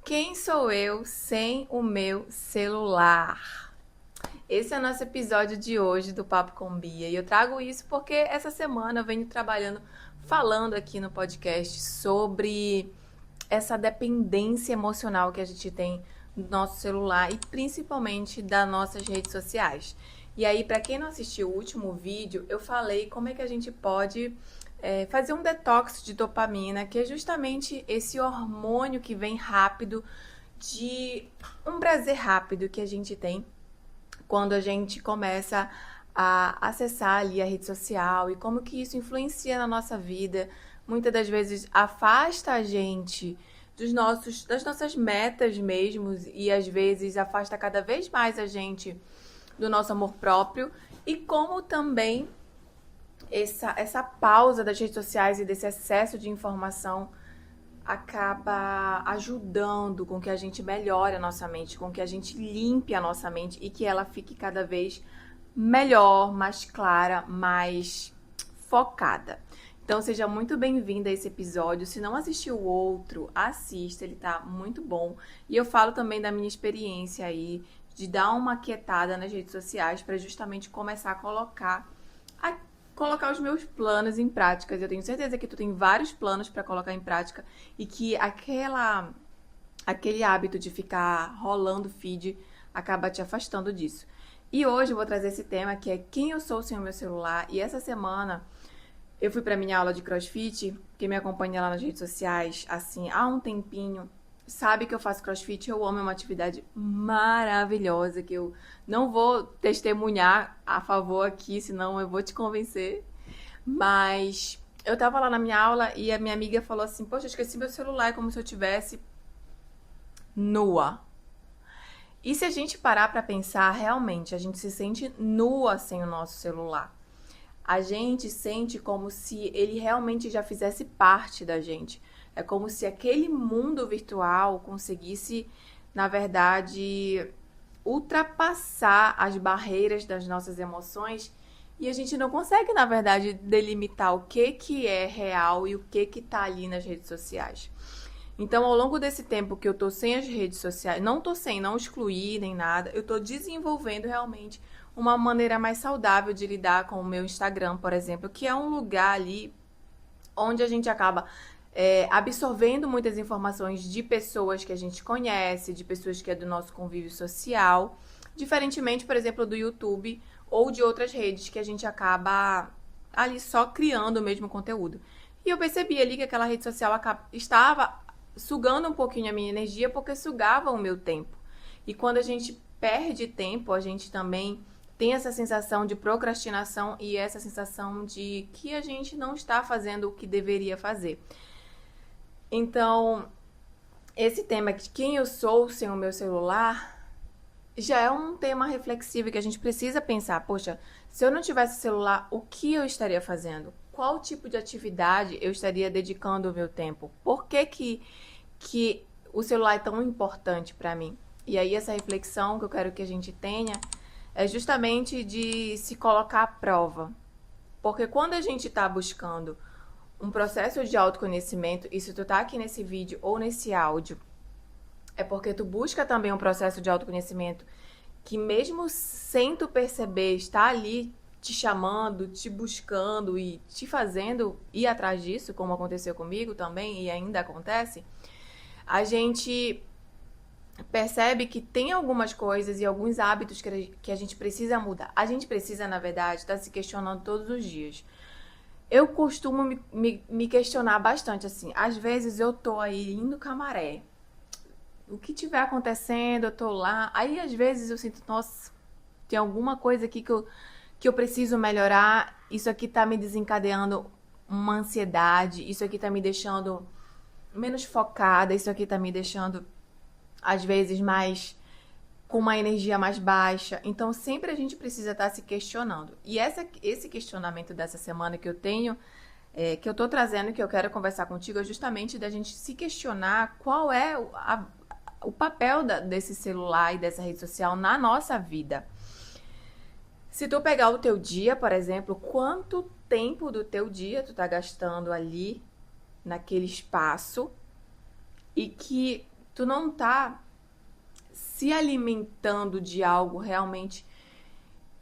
Quem sou eu sem o meu celular? Esse é o nosso episódio de hoje do Papo com Bia. E eu trago isso porque essa semana eu venho trabalhando, falando aqui no podcast sobre essa dependência emocional que a gente tem do nosso celular e principalmente das nossas redes sociais. E aí, para quem não assistiu o último vídeo, eu falei como é que a gente pode fazer um detox de dopamina, que é justamente esse hormônio que vem rápido, de um prazer rápido que a gente tem quando a gente começa a acessar ali a rede social e como que isso influencia na nossa vida. Muitas das vezes afasta a gente das nossas metas mesmo e às vezes afasta cada vez mais a gente do nosso amor próprio e como também essa pausa das redes sociais e desse excesso de informação acaba ajudando com que a gente melhore a nossa mente, com que a gente limpe a nossa mente e que ela fique cada vez melhor, mais clara, mais focada. Então seja muito bem-vinda a esse episódio. Se não assistiu o outro, assista, ele tá muito bom. E eu falo também da minha experiência aí de dar uma quietada nas redes sociais para justamente começar a colocar os meus planos em práticas. Eu tenho certeza que tu tem vários planos para colocar em prática e que aquele hábito de ficar rolando feed acaba te afastando disso. E hoje eu vou trazer esse tema que é quem eu sou sem o meu celular. E essa semana eu fui para minha aula de CrossFit, quem me acompanha lá nas redes sociais, assim, há um tempinho, sabe que eu faço CrossFit, eu amo, é uma atividade maravilhosa, que eu não vou testemunhar a favor aqui, senão eu vou te convencer. Mas eu tava lá na minha aula e a minha amiga falou assim, poxa, eu esqueci meu celular, é como se eu tivesse nua. E se a gente parar pra pensar, realmente, a gente se sente nua sem o nosso celular. A gente sente como se ele realmente já fizesse parte da gente. É como se aquele mundo virtual conseguisse, na verdade, ultrapassar as barreiras das nossas emoções e a gente não consegue, na verdade, delimitar o que é real e o que tá ali nas redes sociais. Então, ao longo desse tempo que eu tô sem as redes sociais, não excluí nem nada, eu tô desenvolvendo realmente uma maneira mais saudável de lidar com o meu Instagram, por exemplo, que é um lugar ali onde a gente acaba absorvendo muitas informações de pessoas que a gente conhece, de pessoas que é do nosso convívio social, diferentemente, por exemplo, do YouTube ou de outras redes que a gente acaba ali só criando o mesmo conteúdo. E eu percebi ali que aquela rede social estava sugando um pouquinho a minha energia porque sugava o meu tempo. E quando a gente perde tempo, a gente também tem essa sensação de procrastinação e essa sensação de que a gente não está fazendo o que deveria fazer. Então, esse tema de quem eu sou sem o meu celular já é um tema reflexivo que a gente precisa pensar. Poxa, se eu não tivesse celular, o que eu estaria fazendo? Qual tipo de atividade eu estaria dedicando o meu tempo? Por que o celular é tão importante para mim? E aí essa reflexão que eu quero que a gente tenha é justamente de se colocar à prova. Porque quando a gente está buscando um processo de autoconhecimento, e se tu tá aqui nesse vídeo ou nesse áudio, é porque tu busca também um processo de autoconhecimento que mesmo sem tu perceber, está ali te chamando, te buscando e te fazendo ir atrás disso, como aconteceu comigo também e ainda acontece, a gente percebe que tem algumas coisas e alguns hábitos que a gente precisa mudar. A gente precisa, na verdade, estar se questionando todos os dias. Eu costumo me questionar bastante, assim. Às vezes eu tô aí indo com a maré. O que tiver acontecendo, eu tô lá. Aí, às vezes, eu sinto, nossa, tem alguma coisa aqui que eu preciso melhorar. Isso aqui tá me desencadeando uma ansiedade. Isso aqui tá me deixando menos focada. Isso aqui tá me deixando às vezes mais com uma energia mais baixa. Então sempre a gente precisa estar se questionando. E esse questionamento dessa semana que eu tenho, que eu tô trazendo, que eu quero conversar contigo, é justamente da gente se questionar qual é o papel desse celular e dessa rede social na nossa vida. Se tu pegar o teu dia, por exemplo, quanto tempo do teu dia tu tá gastando ali naquele espaço e que tu não tá se alimentando de algo realmente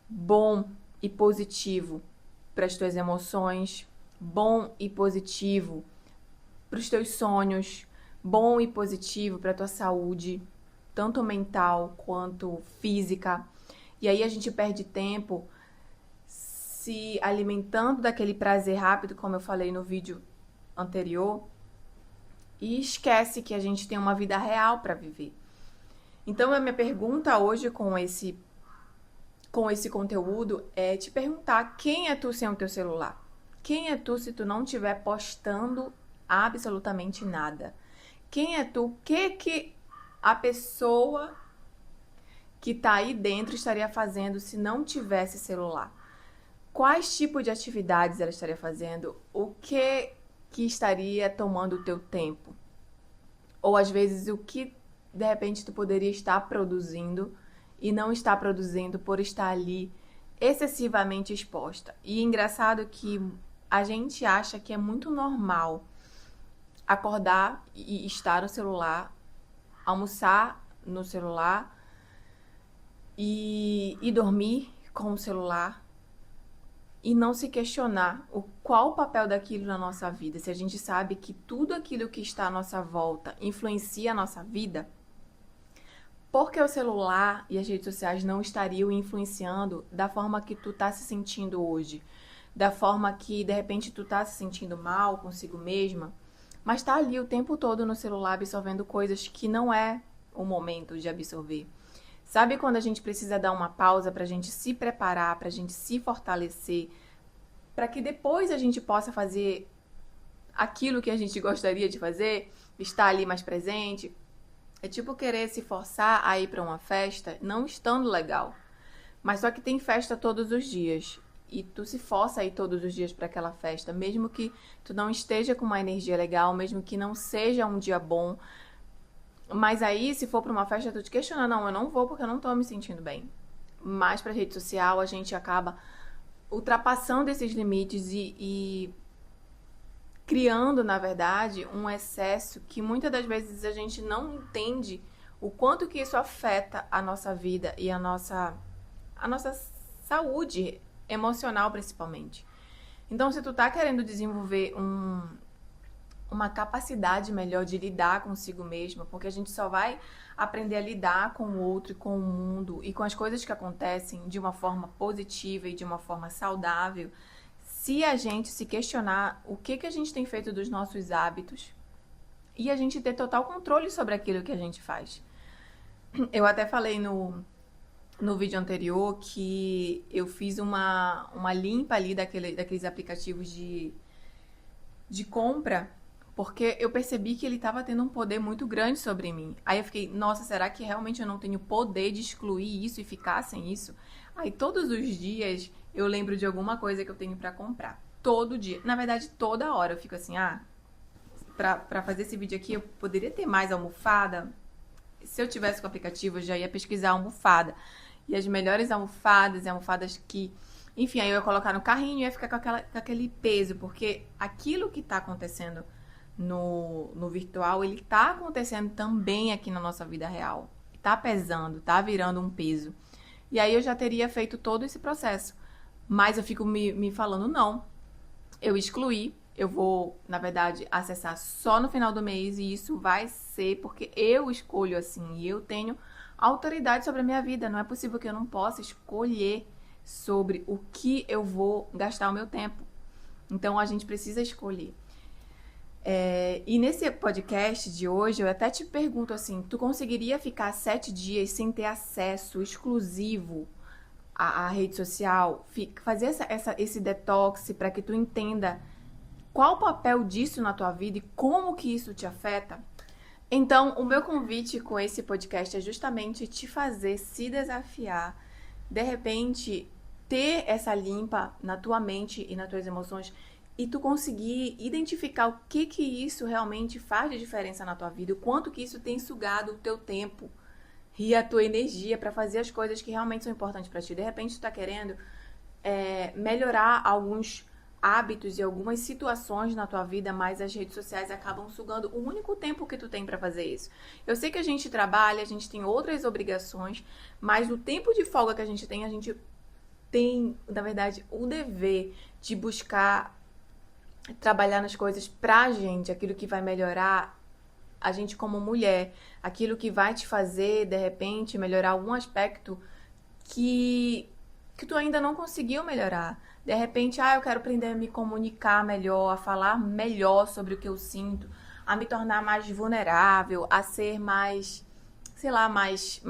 bom e positivo para as tuas emoções, bom e positivo para os teus sonhos, bom e positivo para a tua saúde, tanto mental quanto física. E aí a gente perde tempo se alimentando daquele prazer rápido, como eu falei no vídeo anterior, e esquece que a gente tem uma vida real para viver. Então a minha pergunta hoje com esse conteúdo é te perguntar: quem é tu sem o teu celular? Quem é tu se tu não estiver postando absolutamente nada? Quem é tu? O que a pessoa que tá aí dentro estaria fazendo se não tivesse celular? Quais tipos de atividades ela estaria fazendo? O que estaria tomando o teu tempo? Ou às vezes o que de repente tu poderia estar produzindo e não está produzindo por estar ali excessivamente exposta. E engraçado que a gente acha que é muito normal acordar e estar no celular, almoçar no celular e dormir com o celular e não se questionar qual o papel daquilo na nossa vida. Se a gente sabe que tudo aquilo que está à nossa volta influencia a nossa vida, porque o celular e as redes sociais não estariam influenciando da forma que tu tá se sentindo hoje, da forma que de repente tu tá se sentindo mal consigo mesma, mas tá ali o tempo todo no celular absorvendo coisas que não é o momento de absorver. Sabe quando a gente precisa dar uma pausa pra gente se preparar, pra gente se fortalecer, para que depois a gente possa fazer aquilo que a gente gostaria de fazer, estar ali mais presente? É tipo querer se forçar a ir para uma festa não estando legal. Mas só que tem festa todos os dias. E tu se força a ir todos os dias para aquela festa, mesmo que tu não esteja com uma energia legal, mesmo que não seja um dia bom. Mas aí, se for para uma festa, tu te questiona: não, eu não vou porque eu não tô me sentindo bem. Mas pra rede social, a gente acaba ultrapassando esses limites e criando, na verdade, um excesso que muitas das vezes a gente não entende o quanto que isso afeta a nossa vida e a nossa saúde emocional, principalmente. Então, se tu tá querendo desenvolver uma capacidade melhor de lidar consigo mesma, porque a gente só vai aprender a lidar com o outro e com o mundo e com as coisas que acontecem de uma forma positiva e de uma forma saudável, se a gente se questionar o que a gente tem feito dos nossos hábitos e a gente ter total controle sobre aquilo que a gente faz. Eu até falei no vídeo anterior que eu fiz uma limpa ali daqueles aplicativos de compra, porque eu percebi que ele estava tendo um poder muito grande sobre mim. Aí eu fiquei: nossa, será que realmente eu não tenho poder de excluir isso e ficar sem isso? Aí todos os dias eu lembro de alguma coisa que eu tenho pra comprar. Todo dia. Na verdade, toda hora eu fico assim: pra fazer esse vídeo aqui eu poderia ter mais almofada. Se eu tivesse com o aplicativo, eu já ia pesquisar almofada. E as melhores almofadas e almofadas que... Enfim, aí eu ia colocar no carrinho e ia ficar com aquele peso, porque aquilo que tá acontecendo no virtual, ele tá acontecendo também aqui na nossa vida real. Tá pesando, tá virando um peso. E aí eu já teria feito todo esse processo. Mas eu fico me falando: não, eu excluí, eu vou, na verdade, acessar só no final do mês e isso vai ser porque eu escolho assim e eu tenho autoridade sobre a minha vida. Não é possível que eu não possa escolher sobre o que eu vou gastar o meu tempo. Então a gente precisa escolher. E nesse podcast de hoje, eu até te pergunto assim: tu conseguiria ficar 7 dias sem ter acesso exclusivo à rede social? Fazer esse detox para que tu entenda qual o papel disso na tua vida e como que isso te afeta? Então, o meu convite com esse podcast é justamente te fazer se desafiar, de repente, ter essa limpa na tua mente e nas tuas emoções e tu conseguir identificar o que isso realmente faz de diferença na tua vida, o quanto que isso tem sugado o teu tempo e a tua energia para fazer as coisas que realmente são importantes para ti. De repente, tu tá querendo melhorar alguns hábitos e algumas situações na tua vida, mas as redes sociais acabam sugando o único tempo que tu tem pra fazer isso. Eu sei que a gente trabalha, a gente tem outras obrigações, mas o tempo de folga que a gente tem, na verdade, o dever de buscar trabalhar nas coisas pra gente, aquilo que vai melhorar a gente como mulher, aquilo que vai te fazer, de repente, melhorar algum aspecto que tu ainda não conseguiu melhorar. De repente, eu quero aprender a me comunicar melhor, a falar melhor sobre o que eu sinto, a me tornar mais vulnerável, a ser mais, sei lá, mais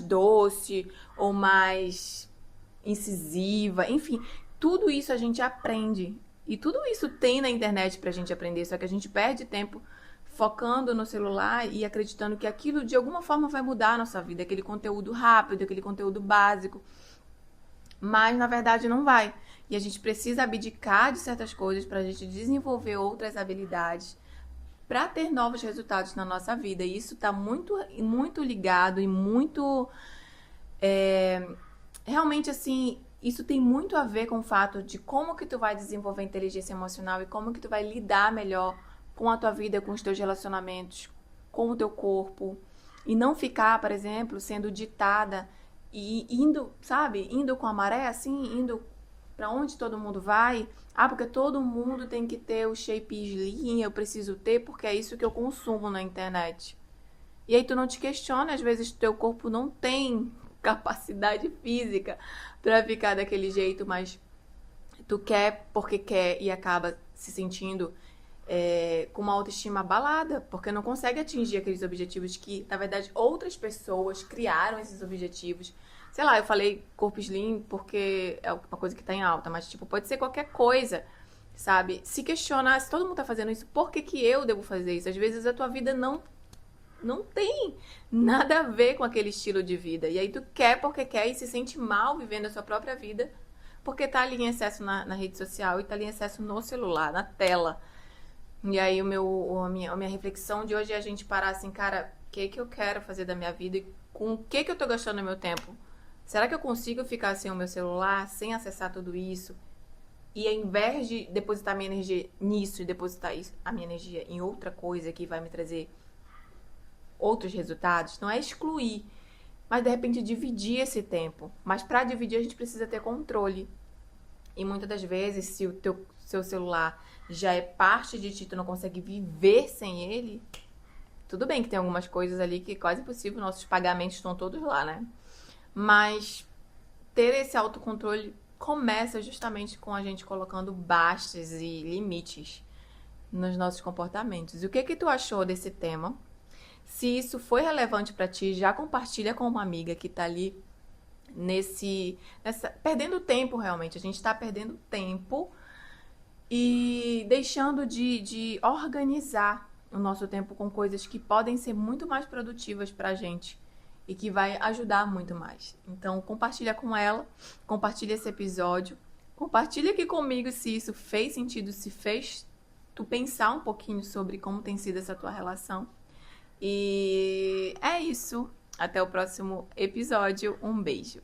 doce ou mais incisiva, enfim, tudo isso a gente aprende. E tudo isso tem na internet pra gente aprender, só que a gente perde tempo focando no celular e acreditando que aquilo de alguma forma vai mudar a nossa vida, aquele conteúdo rápido, aquele conteúdo básico. Mas na verdade não vai. E a gente precisa abdicar de certas coisas pra gente desenvolver outras habilidades para ter novos resultados na nossa vida. E isso tá muito ligado e muito realmente assim, isso tem muito a ver com o fato de como que tu vai desenvolver inteligência emocional e como que tu vai lidar melhor com a tua vida, com os teus relacionamentos, com o teu corpo. E não ficar, por exemplo, sendo ditada e indo, sabe? Indo com a maré, assim, indo pra onde todo mundo vai. Porque todo mundo tem que ter o shape slim, eu preciso ter porque é isso que eu consumo na internet. E aí tu não te questiona, às vezes teu corpo não tem capacidade física pra ficar daquele jeito, mas tu quer porque quer e acaba se sentindo com uma autoestima abalada, porque não consegue atingir aqueles objetivos que, na verdade, outras pessoas criaram esses objetivos. Sei lá, eu falei corpo slim porque é uma coisa que tá em alta, mas tipo, pode ser qualquer coisa, sabe? Se questionar, se todo mundo tá fazendo isso, por que que eu devo fazer isso? Às vezes a tua vida não tem nada a ver com aquele estilo de vida. E aí tu quer porque quer e se sente mal vivendo a sua própria vida porque tá ali em excesso na rede social e tá ali em excesso no celular, na tela. E aí a minha reflexão de hoje é a gente parar assim, cara, o que que eu quero fazer da minha vida e com o que que eu tô gastando meu tempo? Será que eu consigo ficar sem o meu celular, sem acessar tudo isso? E ao invés de depositar minha energia nisso e depositar a minha energia em outra coisa que vai me trazer outros resultados, não é excluir, mas de repente dividir esse tempo. Mas para dividir a gente precisa ter controle. E muitas das vezes, se o seu celular já é parte de ti, tu não consegue viver sem ele, tudo bem que tem algumas coisas ali que é quase impossível, nossos pagamentos estão todos lá, né? Mas ter esse autocontrole começa justamente com a gente colocando bastas e limites nos nossos comportamentos. E o que que tu achou desse tema? Se isso foi relevante pra ti, já compartilha com uma amiga que tá ali perdendo tempo realmente. A gente tá perdendo tempo e deixando de organizar o nosso tempo com coisas que podem ser muito mais produtivas pra gente e que vai ajudar muito mais. Então, compartilha com ela, compartilha esse episódio, compartilha aqui comigo se isso fez sentido, se fez tu pensar um pouquinho sobre como tem sido essa tua relação. E é isso. Até o próximo episódio. Um beijo.